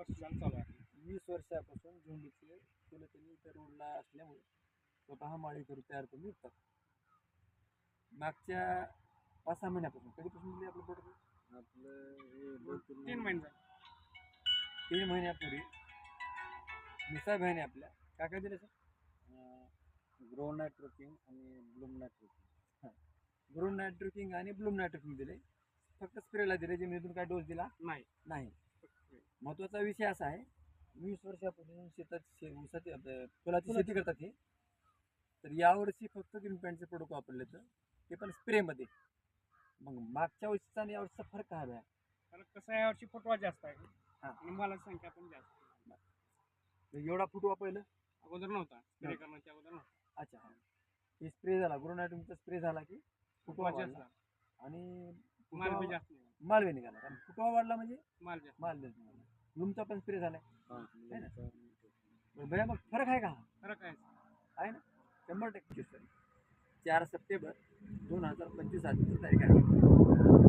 वर्ष झालं चालू आहे. 20 वर्षापासून झेंडूचे फुलं त्यांनी इतर रोडला असल्यामुळे स्वतः माळी करून तयार करून विकतात. मागच्या 5-6 महिन्यापासून कधीपासून दिली आपलं प्रोडक्ट? आपलं 3 महिने झाले. 3 महिन्यापूर्वी निसाब भाईने आपल्या काय काय दिलं सर? ग्रो नायट्रोकिंग आणि ब्लूम नायट्रोकिंग. ग्रो नायट्रोकिंग आणि ब्लूम नायट्रोकिंग दिले. फक्त स्प्रेला दिले, जमिनीतून काय डोस दिला नाही. महत्त्वाचा विषय असा आहे, 20 वर्षापासून ऊसाची फुलाची शेती करतात हे. तर यावर्षी फक्त ग्रीन पॅन्टचे प्रोडक्ट वापरले तर ते पण स्प्रेमध्ये. मग मागच्या वर्षीचा आणि यावर्षीचा फरक काय आहे? फरक कसं आहे, यावर्षी फुटवा जास्त आहे हां. आणि मालाची संख्या पण जास्त आहे. एवढा फुटवा पहिलं अगोदर नव्हता, स्प्रे करण्याच्या अगोदर नव्हता. अच्छा. हे स्प्रे झाला, ग्रोनायटोमचा स्प्रे झाला की फुटवा जास्त वाढला आणि माल बी जास्त नाही, मालवे निघाला. कारण फुटवा वाढला म्हणजे माल जास्त. माल निघाला. ब्लूमचा पण स्प्रे झालाय. हां. भैया मग फरक आहे का? फरक आहे. आहे ना, 100% सर. 4 सप्टेंबर 2025 आजची तारीख आहे.